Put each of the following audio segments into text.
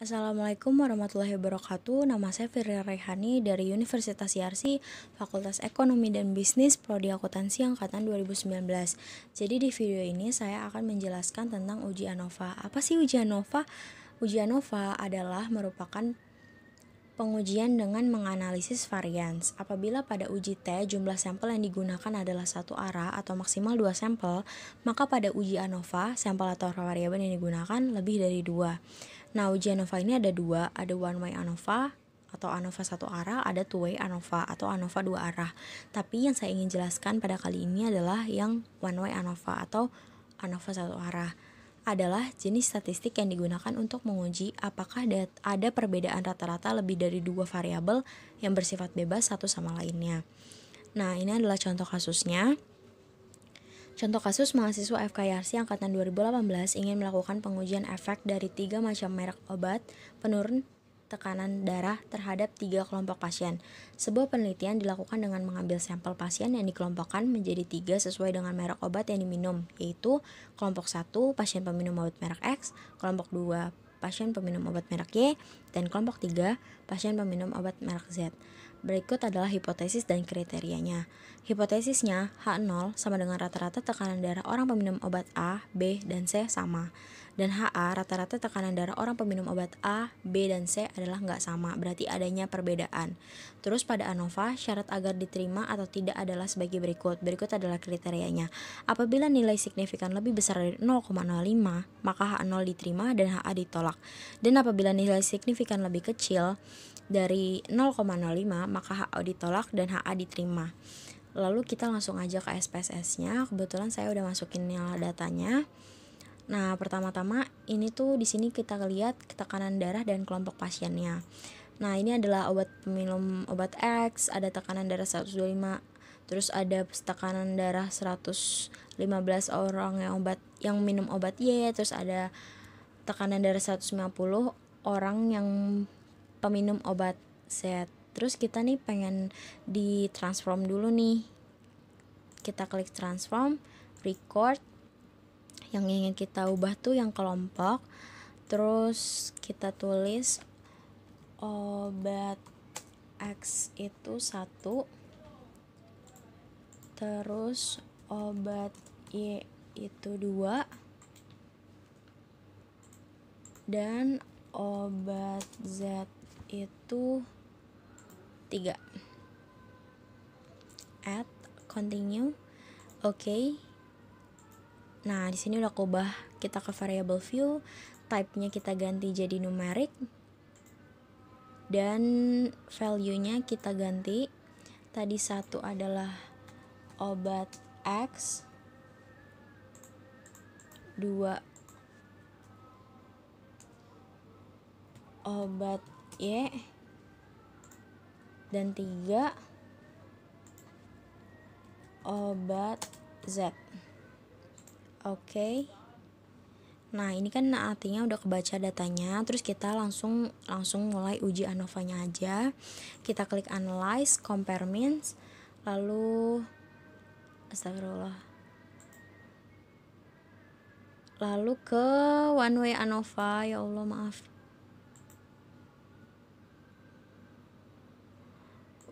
Assalamualaikum warahmatullahi wabarakatuh. Nama saya Firly Raihani dari Universitas Yarsi, Fakultas Ekonomi dan Bisnis, Prodi Akuntansi angkatan 2019. Jadi di video ini saya akan menjelaskan tentang uji ANOVA. Apa sih uji ANOVA? Uji ANOVA adalah merupakan pengujian dengan menganalisis varians. Apabila pada uji T jumlah sampel yang digunakan adalah satu arah atau maksimal 2 sampel, maka pada uji ANOVA sampel atau variabel yang digunakan lebih dari 2. Nah, uji ANOVA ini ada dua, ada one way ANOVA atau ANOVA satu arah, ada two way ANOVA atau ANOVA dua arah. Tapi yang saya ingin jelaskan pada kali ini adalah yang one way ANOVA atau ANOVA satu arah. Adalah jenis statistik yang digunakan untuk menguji apakah ada perbedaan rata-rata lebih dari dua variabel yang bersifat bebas satu sama lainnya. Nah, ini adalah contoh kasusnya. Contoh kasus mahasiswa FKYRC angkatan 2018 ingin melakukan pengujian efek dari 3 macam merek obat penurun tekanan darah terhadap 3 kelompok pasien. Sebuah penelitian dilakukan dengan mengambil sampel pasien yang dikelompokkan menjadi 3 sesuai dengan merek obat yang diminum, yaitu kelompok 1 pasien peminum obat merek X, kelompok 2 pasien peminum obat merek Y, dan kelompok 3 pasien peminum obat merek Z. Berikut adalah hipotesis dan kriterianya. Hipotesisnya, H0 sama dengan rata-rata tekanan darah orang peminum obat A, B, dan C sama. Dan HA, rata-rata tekanan darah orang peminum obat A, B, dan C adalah nggak sama, berarti adanya perbedaan. Terus pada ANOVA, syarat agar diterima atau tidak adalah sebagai berikut. Berikut adalah kriterianya. Apabila nilai signifikan lebih besar dari 0,05, maka H0 diterima dan HA ditolak. Dan apabila nilai signifikan lebih kecil dari 0,05, maka HO ditolak dan HA diterima. Lalu kita langsung aja ke SPSS-nya. Kebetulan saya udah masukin datanya. Nah, pertama-tama ini tuh di sini kita lihat tekanan darah dan kelompok pasiennya. Nah, ini adalah obat peminum obat X, ada tekanan darah 125. Terus ada tekanan darah 115 orang yang minum obat Y, terus ada tekanan darah 150 orang yang peminum obat Z. Terus kita nih pengen ditransform dulu nih. Kita klik transform, record. Yang ingin kita ubah tuh yang kelompok. Terus kita tulis obat X itu 1. Terus obat Y itu 2. Dan obat Z itu 3. Add, continue, oke. Nah, di sini udah kubah, kita ke variable view, type-nya kita ganti jadi numerik, dan value-nya kita ganti. Tadi 1 adalah obat X, 2 obat Y, dan 3 obat Z. Oke. Nah, ini kan artinya udah kebaca datanya. Terus kita langsung mulai uji ANOVA-nya aja. Kita klik analyze, compare means, lalu astagfirullah. Lalu ke one way ANOVA, ya Allah maaf.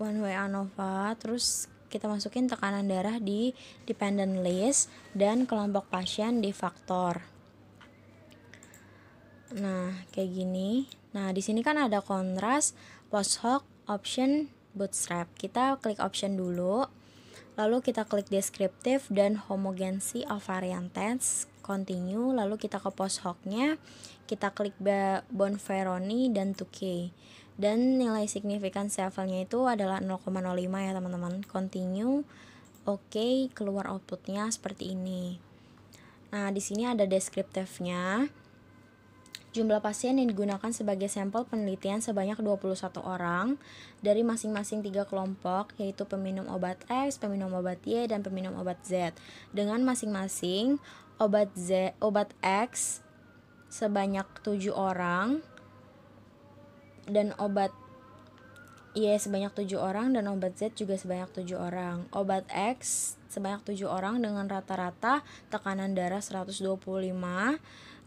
One way ANOVA, terus kita masukin tekanan darah di dependent list dan kelompok pasien di faktor. Nah, kayak gini. Nah, di sini kan ada kontras, post hoc, option, bootstrap. Kita klik option dulu. Lalu kita klik descriptive dan homogency of variant test, continue. Lalu kita ke post hoc-nya, kita klik Bonferroni dan 2K. Dan nilai signifikan levelnya itu adalah 0,05 ya teman-teman. Continue. Oke, keluar outputnya seperti ini. Nah, di sini ada descriptive-nya. Jumlah pasien yang digunakan sebagai sampel penelitian sebanyak 21 orang dari masing-masing 3 kelompok, yaitu peminum obat X, peminum obat Y, dan peminum obat Z. Dengan masing-masing obat X sebanyak 7 orang dan obat Y sebanyak 7 orang dan obat Z juga sebanyak 7 orang. Obat X sebanyak 7 orang dengan rata-rata tekanan darah 125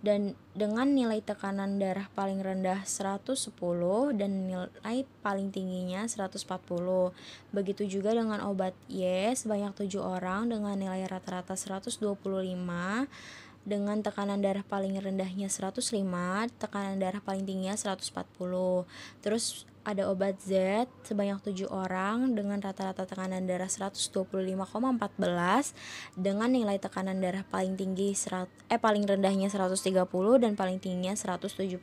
dan dengan nilai tekanan darah paling rendah 110 dan nilai paling tingginya 140. Begitu juga dengan obat Y sebanyak 7 orang dengan nilai rata-rata 125 dengan tekanan darah paling rendahnya 105, tekanan darah paling tingginya 140. Terus ada obat Z sebanyak 7 orang dengan rata-rata tekanan darah 125,14 dengan nilai tekanan darah paling tinggi paling rendahnya 130 dan paling tingginya 175.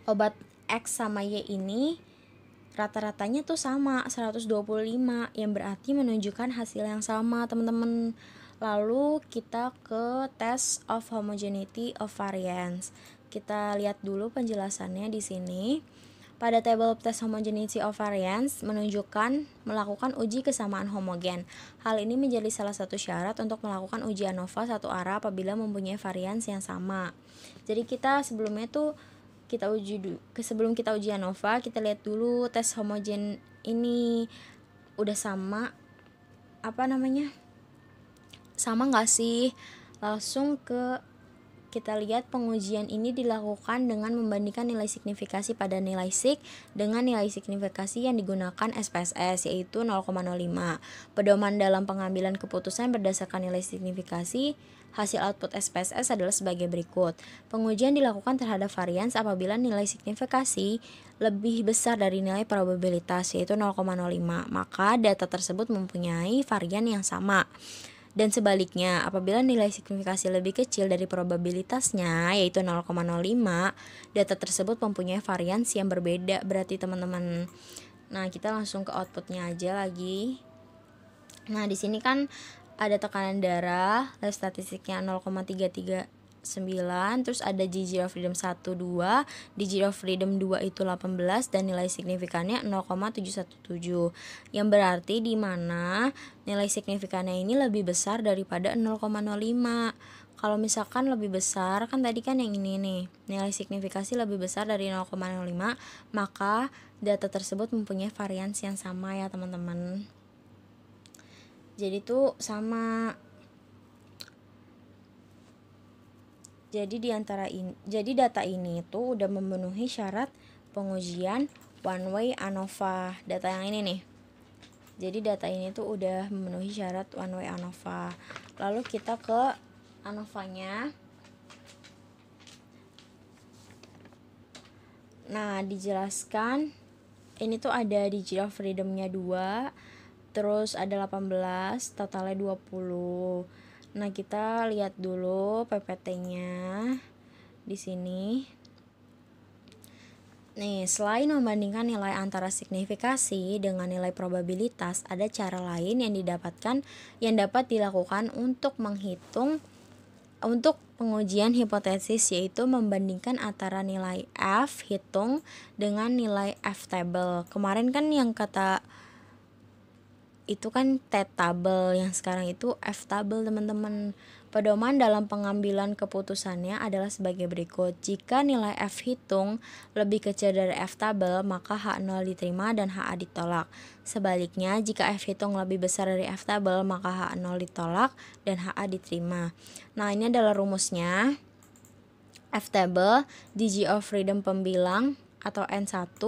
Obat X sama Y ini rata-ratanya tuh sama 125, yang berarti menunjukkan hasil yang sama, teman-teman. Lalu kita ke test of homogeneity of variance. Kita lihat dulu penjelasannya di sini. Pada table test homogeneity of variance menunjukkan melakukan uji kesamaan homogen. Hal ini menjadi salah satu syarat untuk melakukan uji ANOVA satu arah apabila mempunyai varians yang sama. Jadi kita sebelumnya tuh sebelum kita uji ANOVA, kita lihat dulu tes homogen ini udah sama sama nggak sih. Langsung kita lihat pengujian ini dilakukan dengan membandingkan nilai signifikasi pada nilai sig dengan nilai signifikasi yang digunakan SPSS, yaitu 0,05. Pedoman dalam pengambilan keputusan berdasarkan nilai signifikasi hasil output SPSS adalah sebagai berikut. Pengujian dilakukan terhadap varians apabila nilai signifikasi lebih besar dari nilai probabilitas, yaitu 0,05, maka data tersebut mempunyai varian yang sama. Dan sebaliknya, apabila nilai signifikasi lebih kecil dari probabilitasnya, yaitu 0,05, data tersebut mempunyai varians yang berbeda berarti, teman-teman. Nah, kita langsung ke outputnya aja lagi. Nah, di sini kan ada tekanan darah, life statistiknya 0,339, terus ada degree of freedom 1, 2, degree of freedom 2 itu 18, dan nilai signifikannya 0,717, yang berarti di mana nilai signifikannya ini lebih besar daripada 0,05. Kalau misalkan lebih besar, kan tadi kan yang ini nih, nilai signifikasi lebih besar dari 0,05, maka data tersebut mempunyai varians yang sama ya, teman-teman. Jadi tuh sama. Jadi data ini tuh udah memenuhi syarat pengujian one way ANOVA. Data yang ini nih. Jadi data ini tuh udah memenuhi syarat one way ANOVA. Lalu kita ke ANOVA-nya. Nah, dijelaskan ini tuh ada degree of freedom-nya 2, terus ada 18, totalnya 20. Nah, kita lihat dulu PPT-nya di sini. Nih, selain membandingkan nilai antara signifikasi dengan nilai probabilitas, ada cara lain yang dapat dilakukan untuk pengujian hipotesis, yaitu membandingkan antara nilai F hitung dengan nilai F table. Kemarin kan yang kata itu kan T-table, yang sekarang itu F-table, teman-teman. Pedoman dalam pengambilan keputusannya adalah sebagai berikut. Jika nilai F hitung lebih kecil dari F-table, maka H0 diterima dan HA ditolak. Sebaliknya, jika F hitung lebih besar dari F-table, maka H0 ditolak dan HA diterima. Nah, ini adalah rumusnya. F-table, degree of freedom pembilang atau N1,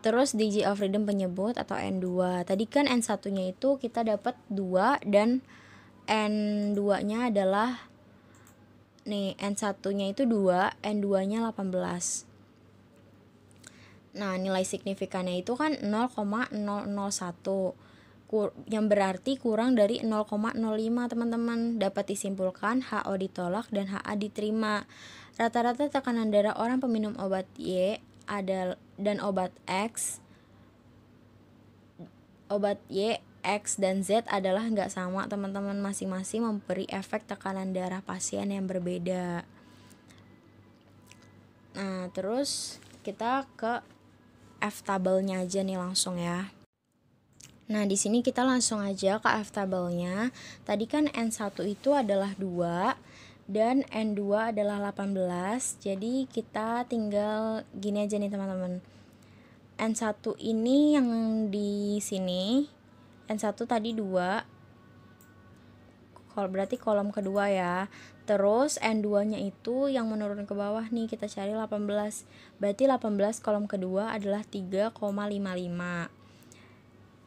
terus degree of freedom penyebut atau N2. Tadi kan N1-nya itu kita dapat 2 dan N2-nya adalah N1-nya itu 2, N2-nya 18. Nah, nilai signifikannya itu kan 0,001, yang berarti kurang dari 0,05, teman-teman. Dapat disimpulkan HO ditolak dan HA diterima. Rata-rata tekanan darah orang peminum obat Y dan obat Y, X, dan Z adalah nggak sama, teman-teman. Masing-masing memberi efek tekanan darah pasien yang berbeda. Nah, terus kita ke F-table-nya aja nih langsung ya. Nah, di sini kita langsung aja ke F-table-nya. Tadi kan N1 itu adalah 2 dan N2 adalah 18. Jadi kita tinggal gini aja nih, teman-teman. N1 ini yang di sini, N1 tadi 2, berarti kolom kedua ya. Terus N2-nya itu yang menurun ke bawah nih, kita cari 18. Berarti 18 kolom kedua adalah 3,55.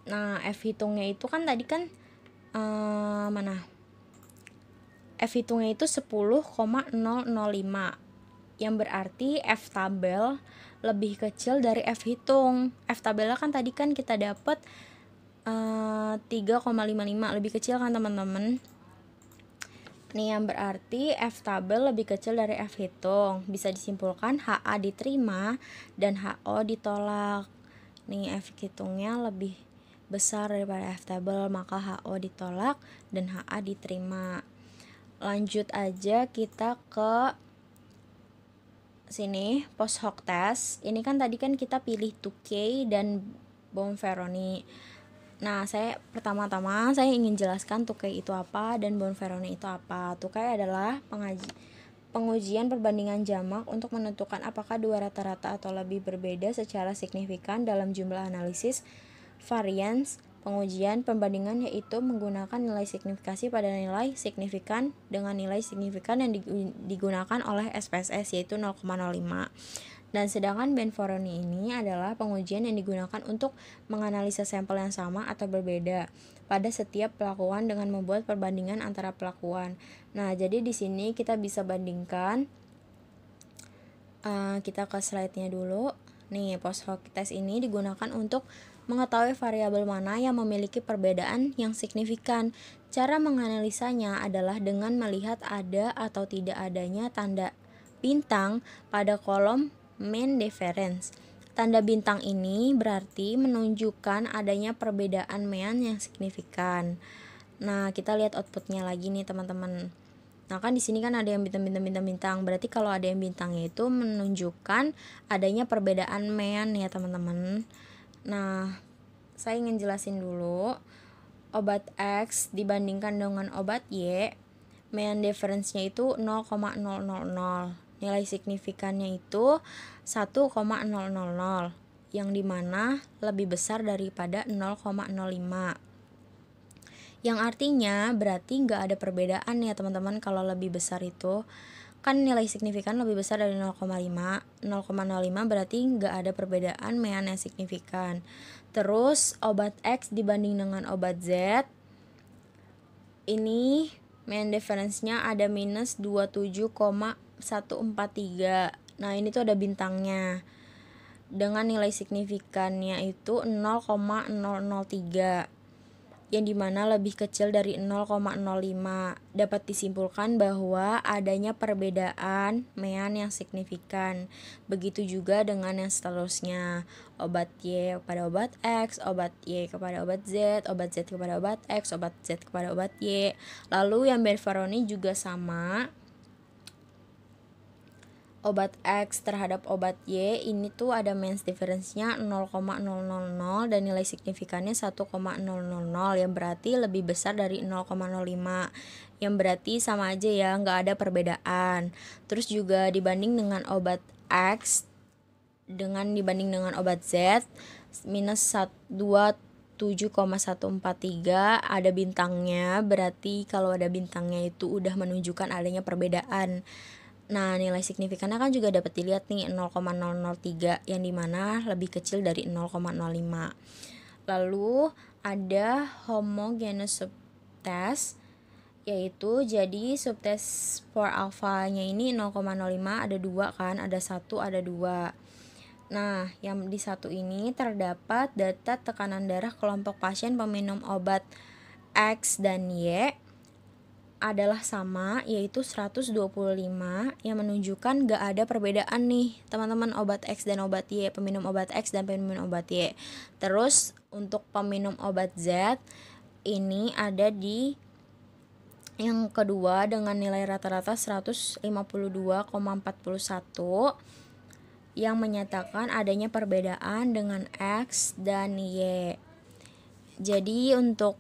Nah, F hitungnya itu kan tadi kan mana? F hitungnya itu 10,005. Yang berarti F tabel lebih kecil dari F hitung. F tabelnya kan tadi kan kita dapat 3,55, lebih kecil kan teman-teman. Nih yang berarti F tabel lebih kecil dari F hitung. Bisa disimpulkan HA diterima dan HO ditolak. Nih F hitungnya lebih besar daripada F tabel, maka HO ditolak dan HA diterima. Lanjut aja kita ke sini, post hoc test. Ini kan tadi kan kita pilih Tukey dan Bonferroni. Nah, pertama-tama saya ingin jelaskan Tukey itu apa dan Bonferroni itu apa. Tukey adalah pengujian perbandingan jamak untuk menentukan apakah dua rata-rata atau lebih berbeda secara signifikan dalam jumlah analisis. Varians pengujian perbandingan yaitu menggunakan nilai signifikasi pada nilai signifikan dengan nilai signifikan yang digunakan oleh SPSS yaitu 0,05. Dan sedangkan Bonferroni ini adalah pengujian yang digunakan untuk menganalisa sampel yang sama atau berbeda pada setiap pelakuan dengan membuat perbandingan antara pelakuan. Nah, jadi di sini kita bisa bandingkan. Kita ke slide-nya dulu. Nih, post hoc test ini digunakan untuk mengetahui variabel mana yang memiliki perbedaan yang signifikan. Cara menganalisanya adalah dengan melihat ada atau tidak adanya tanda bintang pada kolom mean difference. Tanda bintang ini berarti menunjukkan adanya perbedaan mean yang signifikan. Nah, kita lihat outputnya lagi nih teman-teman. Nah, kan di sini kan ada yang bintang. Berarti kalau ada yang bintangnya itu menunjukkan adanya perbedaan mean ya teman-teman. Nah, saya ingin jelasin dulu. Obat X dibandingkan dengan obat Y, mean difference-nya itu 0,000. Nilai signifikannya itu 1,000, yang dimana lebih besar daripada 0,05. Yang artinya berarti nggak ada perbedaan ya teman-teman. Kalau lebih besar itu kan nilai signifikan lebih besar dari 0,05. 0,05 berarti nggak ada perbedaan mean yang signifikan. Terus obat X dibanding dengan obat Z, ini mean difference-nya ada minus 27,143. Nah, ini tuh ada bintangnya. Dengan nilai signifikannya itu 0,003. Yang dimana lebih kecil dari 0,05. Dapat disimpulkan bahwa adanya perbedaan mean yang signifikan. Begitu juga dengan yang seterusnya. Obat Y kepada obat X, obat Y kepada obat Z kepada obat X, obat Z kepada obat Y. Lalu yang Bonferroni juga sama. Obat X terhadap obat Y ini tuh ada mean difference-nya 0,000 dan nilai signifikannya 1,000 yang berarti lebih besar dari 0,05, yang berarti sama aja ya, nggak ada perbedaan. Terus juga dibanding dengan obat X dibanding dengan obat Z minus 27,143 ada bintangnya, berarti kalau ada bintangnya itu udah menunjukkan adanya perbedaan. Nah, nilai signifikannya kan juga dapat dilihat nih 0,003 yang dimana lebih kecil dari 0,05. Lalu ada homogeneous subtest, yaitu jadi subtest for alpha-nya ini 0,05 ada 2 kan, ada 1 ada 2. Nah, yang di satu ini terdapat data tekanan darah kelompok pasien peminum obat X dan Y adalah sama, yaitu 125, yang menunjukkan gak ada perbedaan nih teman-teman obat X dan obat Y, peminum obat X dan peminum obat Y. Terus untuk peminum obat Z ini ada di yang kedua dengan nilai rata-rata 152,41 yang menyatakan adanya perbedaan dengan X dan Y. Jadi untuk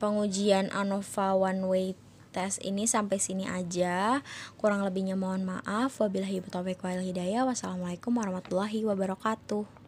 pengujian ANOVA one way test ini sampai sini aja. Kurang lebihnya mohon maaf. Wabillahi taufiq wal hidayah. Wassalamualaikum warahmatullahi wabarakatuh.